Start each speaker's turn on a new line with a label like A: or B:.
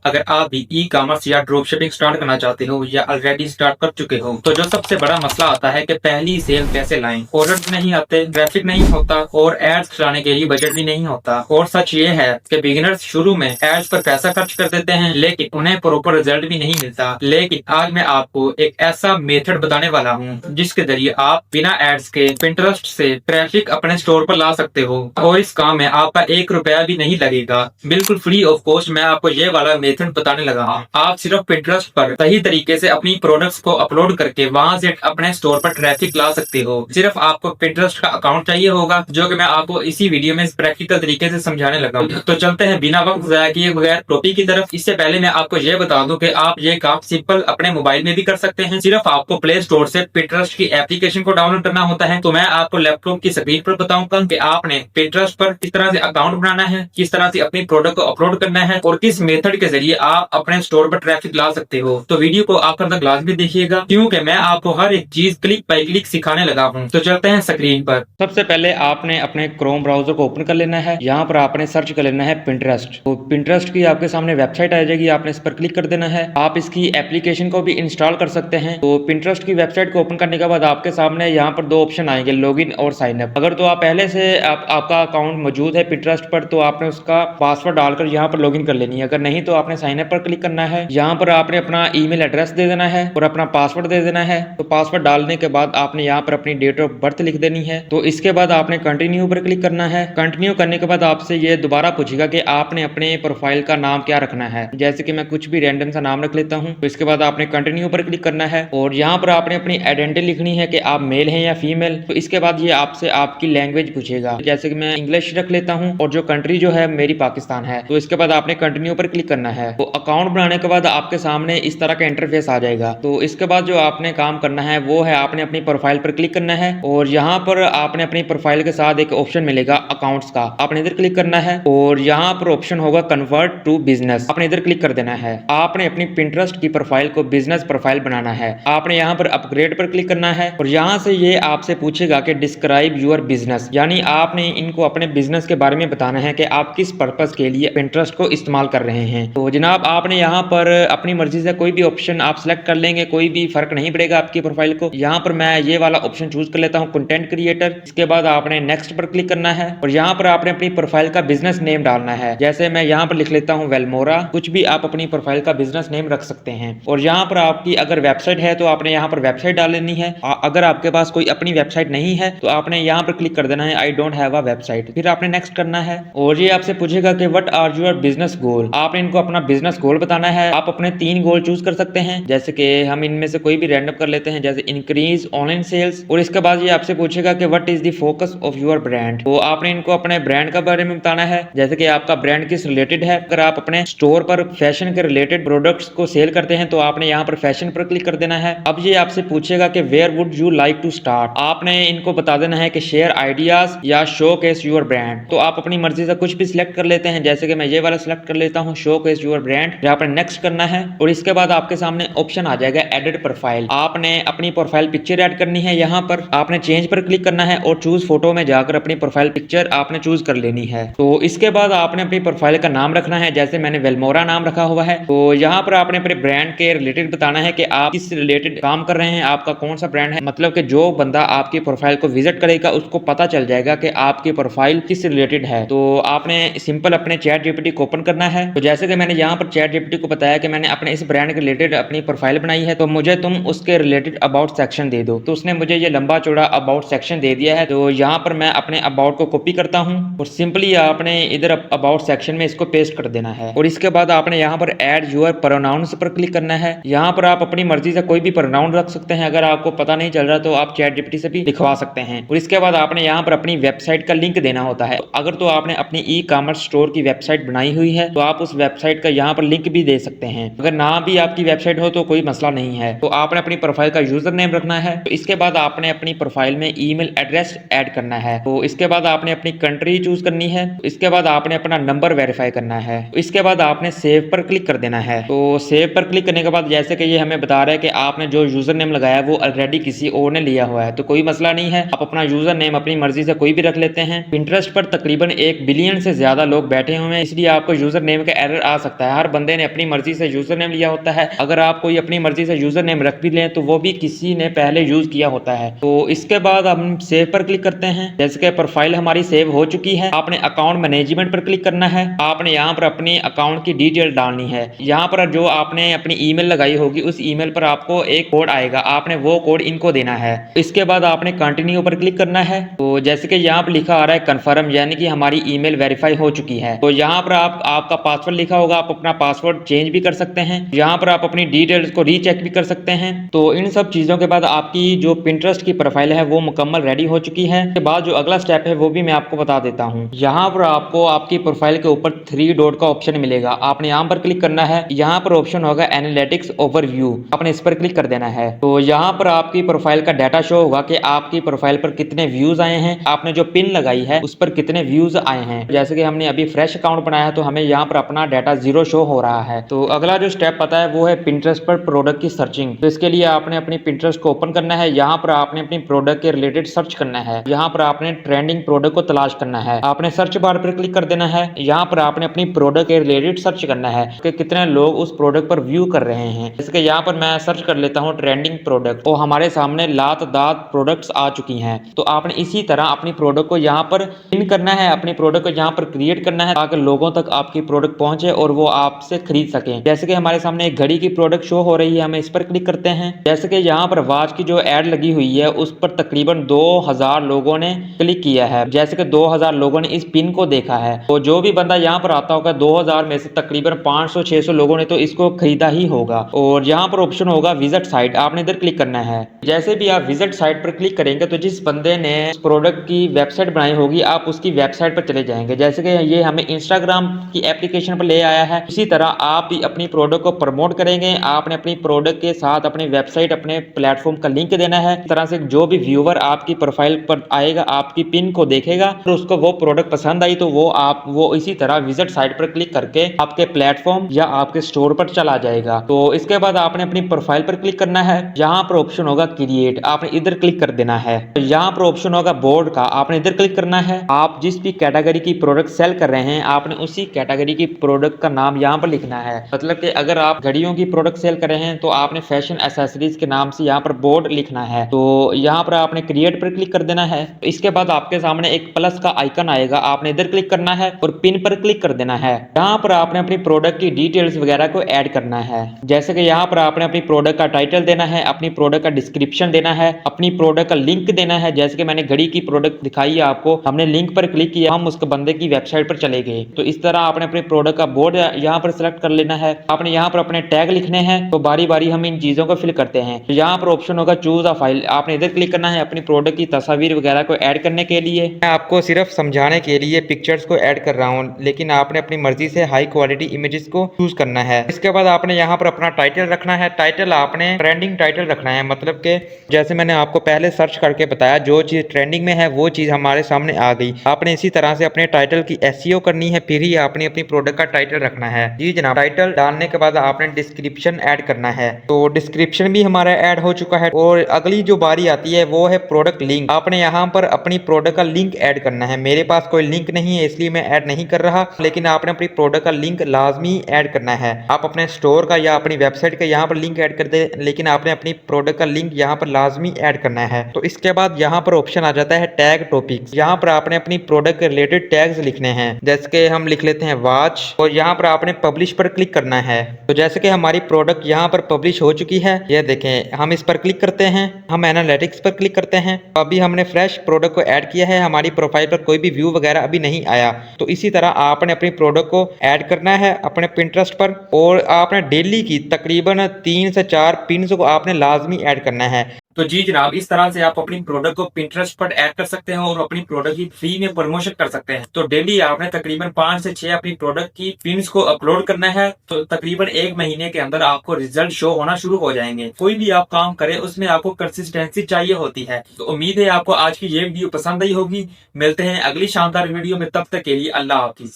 A: अगर आप भी ई कॉमर्स या ड्रॉप शिपिंग स्टार्ट करना चाहते हो या ऑलरेडी स्टार्ट कर चुके हो तो जो सबसे बड़ा मसला आता है कि पहली सेल कैसे लाएं। ऑर्डर नहीं आते, ट्रैफिक नहीं होता और एड्स चलाने के लिए बजट भी नहीं होता। और सच ये है कि बिगिनर्स शुरू में एड्स पर पैसा खर्च कर देते हैं लेकिन उन्हें प्रॉपर रिजल्ट भी नहीं मिलता। लेकिन आज मैं आपको एक ऐसा मेथड बताने वाला हूँ जिसके जरिए आप बिना एड्स के पिंटरेस्ट से ट्रैफिक अपने स्टोर पर ला सकते हो और इस काम में आपका 1 रुपया भी नहीं लगेगा। बिल्कुल फ्री ऑफ कॉस्ट मैं आपको ये वाला मेथड बताने लगा हूँ। आप सिर्फ पिंटरेस्ट पर सही तरीके से अपनी प्रोडक्ट्स को अपलोड करके वहां से अपने स्टोर पर ट्रैफिक ला सकते हो। सिर्फ आपको पिंटरेस्ट का अकाउंट चाहिए होगा जो कि मैं आपको इसी वीडियो में प्रैक्टिकल तरीके से समझाने लगा हूँ। तो चलते हैं बिना वक्त जाया किए बगैर टॉपिक की तरफ। इससे पहले मैं आपको ये बता दूं कि आप ये काम सिंपल अपने मोबाइल में भी कर सकते हैं। सिर्फ आपको प्ले स्टोर से पिंटरेस्ट की एप्लीकेशन को डाउनलोड करना होता है। तो मैं आपको लैपटॉप की स्क्रीन पर बताऊंगा कि आपने पिंटरेस्ट पर किस तरह से अकाउंट बनाना है, किस तरह से अपनी प्रोडक्ट को अपलोड करना है और किस मेथड के जरिए आप अपने स्टोर पर ट्रैफिक ला सकते हो। तो वीडियो को आखिर तक लाजमी देखिएगा क्योंकि मैं आपको हर एक चीज क्लिक बाय क्लिक सिखाने लगा हूँ। तो चलते हैं स्क्रीन पर। सबसे पहले आपने अपने क्रोम ब्राउजर को ओपन कर लेना है। यहाँ पर आपने सर्च कर लेना है पिंटरेस्ट। तो पिंटरेस्ट की आपके सामने वेबसाइट आ जाएगी, आपने इस पर क्लिक कर देना है। आप इसकी एप्लीकेशन को भी इंस्टॉल कर सकते हैं। तो पिंटरेस्ट की वेबसाइट को ओपन करने के बाद आपके सामने यहाँ पर दो ऑप्शन आएंगे, लॉगिन और साइन अप। अगर तो आप पहले से आपका अकाउंट मौजूद है पिंटरेस्ट पर तो आपने उसका पासवर्ड डालकर यहाँ पर लॉगिन कर लेनी है। अगर नहीं तो आपने साइन अप पर क्लिक करना है। यहाँ पर आपने अपना ईमेल एड्रेस दे देना है और अपना पासवर्ड दे देना है। तो पासवर्ड डालने के बाद आपने यहाँ पर अपनी डेट ऑफ बर्थ लिख देनी है। तो इसके बाद आपने कंटिन्यू पर क्लिक करना है। कंटिन्यू करने के बाद आपसे ये दोबारा पूछेगा कि आपने अपने प्रोफाइल का नाम क्या रखना है। जैसे कि मैं कुछ भी रैंडम सा नाम रख लेता हूँ। तो इसके बाद आपने कंटिन्यू पर क्लिक करना है और यहाँ पर आपने अपनी आइडेंटिटी लिखनी है कि आप मेल हैं या फीमेल। तो इसके बाद ये आपसे आपकी लैंग्वेज पूछेगा, जैसे कि मैं इंग्लिश रख लेता हूँ और जो कंट्री जो है मेरी पाकिस्तान है। तो इसके बाद आपने कंटिन्यू पर क्लिक करना है। तो अकाउंट बनाने के बाद आपके सामने इस तरह का इंटरफेस आ जाएगा। तो इसके बाद जो आपने काम करना है वो है आपने अपनी प्रोफाइल पर क्लिक करना है और यहाँ पर आपने अपनी प्रोफाइल के साथ एक ऑप्शन मिलेगा अकाउंट्स का, आपने इधर क्लिक करना है और यहाँ पर ऑप्शन होगा कन्वर्ट टू बिजनेस, आपने इधर क्लिक कर देना है। आपने अपनी पिंटरेस्ट की प्रोफाइल को बिजनेस प्रोफाइल बनाना है। आपने यहाँ पर अपग्रेड पर क्लिक करना है और यहाँ से ये आपसे पूछेगा कि डिस्क्राइब योर बिजनेस, यानी आपने इनको अपने बिजनेस के बारे में बताना है कि आप किस पर्पस के लिए पिंटरेस्ट को इस्तेमाल कर रहे हैं। तो जनाब आपने यहाँ पर अपनी मर्जी से कोई भी ऑप्शन आप सिलेक्ट कर लेंगे, कोई भी फर्क नहीं पड़ेगा आपकी प्रोफाइल को। यहाँ पर मैं ये वाला ऑप्शन चूज कर लेता हूँ कंटेंट क्रिएटर। इसके बाद आपने नेक्स्ट पर क्लिक करना है और यहाँ पर आपने अपनी प्रोफाइल का बिजनेस नेम डालना है। जैसे मैं यहाँ पर लिख लेता हूँ वेलमोरा, कुछ भी आप अपनी प्रोफाइल का बिजनेस नेम रख सकते हैं। और यहाँ पर आपकी अगर वेबसाइट है तो आपने यहाँ पर वेबसाइट डाल लेनी है। अगर आपके पास कोई अपनी वेबसाइट नहीं है तो आपने यहाँ पर क्लिक कर देना है I don't have a website, फिर आपने नेक्स्ट करना है और ये आपसे पूछेगा कि what are your business goal. आपने इनको अपना बिजनेस गोल बताना है। आप अपने 3 गोल चूज कर सकते हैं, जैसे कि हम इनमें से कोई भी रैंडम कर लेते हैं, जैसे इंक्रीज ऑनलाइन सेल्स। और इसके बाद ये आपसे पूछेगा कि what is the focus of your brand. तो आपने इनको अपने ब्रांड का बारे में बताना है, जैसे कि आपका ब्रांड किस रिलेटेड है। अगर आप अपने स्टोर पर फैशन के रिलेटेड प्रोडक्ट्स को सेल करते हैं तो आपने यहाँ पर फैशन पर क्लिक कर देना है। अब ये आपसे पूछेगा कि where would you like to start. आपने इनको बता देना है कि शेयर आइडियाज या शो केस योर ब्रांड। तो आप अपनी मर्जी से कुछ भी सिलेक्ट कर लेते हैं, जैसे कि मैं ये वाला सिलेक्ट कर लेता हूँ शो केस योर ब्रांड। आपने नेक्स्ट करना है और इसके बाद आपके सामने ऑप्शन आ जाएगा एडिट प्रोफाइल। आपने अपनी प्रोफाइल पिक्चर ऐड करनी है। यहाँ पर आपने चेंज पर क्लिक करना है और चूज फोटो में जाकर अपनी प्रोफाइल पिक्चर आपने चूज कर लेनी है। तो इसके बाद आपने अपनी प्रोफाइल का नाम रखना है, जैसे मैंने वेलमोरा नाम रखा हुआ है। तो यहाँ पर आपने अपने ब्रांड के रिलेटेड बताना है कि आप किस रिलेटेड काम कर रहे हैं, आपका कौन सा ब्रांड है। मतलब कि जो बंदा आपकी प्रोफाइल को विजिट करेगा उसको पता चल जाएगा कि आपकी प्रोफाइल किस रिलेटेड है। तो आपने सिंपल अपने चैट जीपीटी को ओपन करना है। तो जैसे कि मैंने यहाँ पर चैट जीपीटी को बताया कि मैंने अपने इस ब्रांड के रिलेटेड अपनी प्रोफाइल बनाई है, तो मुझे तुम उसके रिलेटेड अबाउट सेक्शन दे दो। तो उसने मुझे ये लंबा चौड़ा अबाउट सेक्शन दे दिया है। तो यहाँ पर मैं अपने अबाउट को कॉपी करता हूँ और सिंपली आपने इधर अबाउट सेक्शन में इसको पेस्ट कर देना है। और इसके बाद आपने यहाँ पर ऐड योर प्रोनाउंस पर क्लिक करना है। यहाँ पर आप अपनी मर्जी से कोई भी प्रोनाउन रख सकते हैं। अगर आपको पता नहीं चल रहा तो आप चैट जीपीटी से भी लिखवा सकते हैं। और इसके बाद आपने यहाँ पर अपनी वेबसाइट का लिंक देना होता है। अगर तो आपने अपनी ई कॉमर्स स्टोर की वेबसाइट बनाई हुई है तो आप उस वेबसाइट का यहाँ पर लिंक भी दे सकते हैं। अगर ना भी आपकी वेबसाइट हो तो कोई मसला नहीं है। तो आपने अपनी प्रोफाइल का यूजर नेम रखना है। तो इसके बाद आपने अपनी प्रोफाइल में ईमेल एड्रेस ऐड करना है। तो इसके बाद आपने अपनी कंट्री चूज करनी है। इसके बाद आपने अपना नंबर वेरीफाई करना है। इसके बाद आपने सेव पर क्लिक कर देना है। तो सेव पर क्लिक करने के बाद जैसे कि ये हमें बता रहा है कि आपने जो यूजर नेम लगाया वो ऑलरेडी किसी और ने लिया हुआ है, तो कोई मसला नहीं है। आप अपना यूजर नेम अपनी मर्जी से कोई भी रख लेते हैं। पिंटरेस्ट पर तकरीबन 1 बिलियन से ज्यादा लोग बैठे हुए हैं, इसलिए आपको यूजर नेम का एरर आ सकता सकता है। हर बंदे ने अपनी मर्जी से यूजर नेम लिया होता है। अगर आप कोई अपनी मर्जी से यूजर नेम रख भी लें तो वो भी किसी ने पहले यूज किया होता है। तो इसके बाद हम सेव पर क्लिक करते हैं। जैसे कि प्रोफाइल हमारी सेव हो चुकी है, आपने अकाउंट मैनेजमेंट पर क्लिक करना है। आपने यहाँ पर अपनी अकाउंट की डिटेल डालनी है। यहाँ पर जो आपने अपनी ईमेल लगाई होगी उस ईमेल पर आपको एक कोड आएगा, आपने वो कोड इनको देना है। इसके बाद आपने कंटिन्यू पर क्लिक करना है। तो जैसे कि यहाँ पर लिखा आ रहा है कन्फर्म, यानी कि हमारी ईमेल वेरीफाई हो चुकी है। तो यहाँ पर आपका पासवर्ड लिखा होगा, आप अपना पासवर्ड चेंज भी कर सकते हैं। यहाँ पर आप अपनी डिटेल्स को रीचेक भी कर सकते हैं। तो इन सब चीजों के बाद आपकी जो पिंटरेस्ट की प्रोफाइल है वो मुकम्मल रेडी हो चुकी है। इसके बाद जो अगला स्टेप है वो भी मैं आपको बता देता हूँ। यहाँ पर आपको आपकी प्रोफाइल के ऊपर 3 डॉट का ऑप्शन मिलेगा, आपने यहाँ पर क्लिक करना है। यहाँ पर ऑप्शन होगा एनालिटिक्स ओवरव्यू, आपने इस पर क्लिक कर देना है। तो यहाँ पर आपकी प्रोफाइल का डाटा शो होगा कि आपकी प्रोफाइल पर कितने व्यूज आए हैं, आपने जो पिन लगाई है उस पर कितने व्यूज आए हैं। जैसे कि हमने अभी फ्रेश अकाउंट बनाया तो हमें यहाँ पर अपना डाटा 0 शो हो रहा है। तो अगला जो स्टेप पता है वो है पिंटरेस्ट पर प्रोडक्ट की सर्चिंग। तो इसके लिए आपने अपनी पिंटरेस्ट को ओपन करना है। यहाँ पर आपने अपनी प्रोडक्ट के रिलेटेड सर्च करना है। यहाँ पर आपने ट्रेंडिंग प्रोडक्ट को तलाश करना है, आपने सर्च बार पर क्लिक कर देना है। यहाँ पर आपने अपनी प्रोडक्ट के रिलेटेड सर्च करना है कि कितने लोग उस प्रोडक्ट पर व्यू कर रहे हैं। जैसे कि यहाँ पर मैं सर्च कर लेता हूँ ट्रेंडिंग प्रोडक्ट, तो हमारे सामने लात दात प्रोडक्ट्स आ चुकी हैं। तो आपने इसी तरह अपनी प्रोडक्ट को यहाँ पर पिन करना है, अपनी प्रोडक्ट को यहाँ पर क्रिएट करना है ताकि लोगों तक आपकी प्रोडक्ट पहुंचे और वो आपसे खरीद सकें। जैसे कि हमारे सामने एक घड़ी की प्रोडक्ट शो हो रही है, हम इस पर क्लिक करते हैं। जैसे कि यहाँ पर वॉच की जो एड लगी हुई है उस पर तकरीबन 2000 लोगों ने क्लिक किया है। जैसे कि 2000 लोगों ने इस पिन को देखा है, तो जो भी बंदा यहाँ पर आता होगा 2000 में से तकरीबन 500-600 लोगों ने तो इसको खरीदा ही होगा। और यहाँ पर ऑप्शन होगा विजिट साइट, आपने इधर क्लिक करना है। जैसे भी आप विजिट साइट पर क्लिक करेंगे तो जिस बंदे ने प्रोडक्ट की वेबसाइट बनाई होगी आप उसकी वेबसाइट पर चले जाएंगे। जैसे कि ये हमें इंस्टाग्राम की एप्लीकेशन पर ले आया है, इसी तरह आप भी अपनी प्रोडक्ट को प्रमोट करेंगे। आपने अपनी प्रोडक्ट के साथ अपनी वेबसाइट, अपने प्लेटफॉर्म का लिंक देना है। इस तरह से जो भी व्यूअर आपकी प्रोफाइल पर आएगा आपकी पिन को देखेगा और उसको वो प्रोडक्ट पसंद आई तो वो इसी तरह विजिट साइट पर क्लिक करके आपके प्लेटफॉर्म या आपके स्टोर पर चला जाएगा। तो इसके बाद आपने अपनी प्रोफाइल पर क्लिक करना है। यहाँ पर ऑप्शन होगा क्रिएट, आपने इधर क्लिक कर देना है। यहाँ पर ऑप्शन होगा बोर्ड का, आपने इधर क्लिक करना है। आप जिस भी कैटेगरी की प्रोडक्ट सेल कर रहे हैं आपने उसी कैटेगरी की प्रोडक्ट का नाम यहाँ पर लिखना है। मतलब कि अगर आप घड़ियों की प्रोडक्ट सेल कर रहे हैं तो आपने फैशन एसेसरीज के नाम से यहाँ पर बोर्ड लिखना है। तो यहाँ पर आपने क्रिएट पर क्लिक कर देना है। इसके बाद आपके सामने एक प्लस का आइकन आएगा, आपने इधर क्लिक करना है और पिन पर क्लिक कर देना है। यहाँ पर आपने अपनी प्रोडक्ट की डिटेल्स वगैरह को ऐड करना है। जैसे कि यहाँ पर आपने अपनी प्रोडक्ट का टाइटल देना है, अपनी प्रोडक्ट का डिस्क्रिप्शन देना है, अपनी प्रोडक्ट का लिंक देना है। जैसे कि मैंने घड़ी की प्रोडक्ट दिखाई है आपको, हमने लिंक पर क्लिक किया, हम उसके बंदे की वेबसाइट पर चले गए। तो इस तरह आपने अपने प्रोडक्ट का बोर्ड यहाँ पर सिलेक्ट कर लेना है। आपने यहाँ पर अपने टैग लिखने हैं। तो बारी बारी हम इन चीजों को फिल करते हैं। तो यहाँ पर ऑप्शन होगा चूज अ फाइल, आपने इधर क्लिक करना है अपनी प्रोडक्ट की तस्वीर वगैरह को ऐड करने के लिए। मैं आपको सिर्फ समझाने के लिए पिक्चर्स को ऐड कर रहा हूँ, लेकिन आपने अपनी मर्जी से हाई क्वालिटी इमेजेस को चूज करना है। इसके बाद आपने यहाँ पर अपना टाइटल रखना है। टाइटल आपने ट्रेंडिंग टाइटल रखना है, मतलब कि जैसे मैंने आपको पहले सर्च करके बताया जो चीज ट्रेंडिंग में है वो चीज हमारे सामने आ गई। आपने इसी तरह से अपने टाइटल की एसईओ करनी है, फिर ही आपने अपनी प्रोडक्ट का टाइटल रखना है। जी जनाब, टाइटल डालने के बाद आपने डिस्क्रिप्शन ऐड करना है। तो डिस्क्रिप्शन भी हमारा ऐड हो चुका है। और अगली जो बारी आती है वो है प्रोडक्ट लिंक। आपने यहाँ पर अपनी प्रोडक्ट का लिंक ऐड करना है। मेरे पास कोई लिंक नहीं है इसलिए मैं ऐड नहीं कर रहा, लेकिन आपने अपनी प्रोडक्ट का लिंक लाजमी ऐड करना है। आप अपने स्टोर का या अपनी वेबसाइट का यहाँ पर लिंक ऐड कर दे, लेकिन आपने अपनी प्रोडक्ट का लिंक यहाँ पर लाजमी ऐड करना है। तो इसके बाद यहाँ पर ऑप्शन आ जाता है टैग टॉपिक्स। यहाँ पर आपने अपनी प्रोडक्ट के रिलेटेड टैग्स लिखने हैं। जैसे कि हम लिख लेते हैं वॉच, और यहाँ पर आपने पब्लिश पर क्लिक करना है। तो जैसे कि हमारी प्रोडक्ट यहाँ पर पब्लिश हो चुकी है, ये देखें, हम इस पर क्लिक करते हैं, हम एनालिटिक्स पर क्लिक करते हैं। अभी हमने फ्रेश प्रोडक्ट को ऐड किया है, हमारी प्रोफाइल पर कोई भी व्यू वगैरह अभी नहीं आया। तो इसी तरह आपने अपनी प्रोडक्ट को ऐड करना है अपने पिंटरेस्ट पर, और आपने डेली की तकरीबन 3 से 4 पिन्स को आपने लाजमी ऐड करना है। तो जी जनाब, इस तरह से आप अपनी प्रोडक्ट को पिंटरेस्ट पर ऐड कर सकते हैं और अपनी प्रोडक्ट की फ्री में प्रमोशन कर सकते हैं। तो डेली आपने तकरीबन 5 से 6 अपनी प्रोडक्ट की पिन्स को अपलोड करना है। तो तकरीबन 1 महीने के अंदर आपको रिजल्ट शो होना शुरू हो जाएंगे। कोई भी आप काम करें उसमें आपको कंसिस्टेंसी चाहिए होती है। तो उम्मीद है आपको आज की ये वीडियो पसंद आई होगी। मिलते हैं अगली शानदार वीडियो में, तब तक के लिए अल्लाह हाफिज।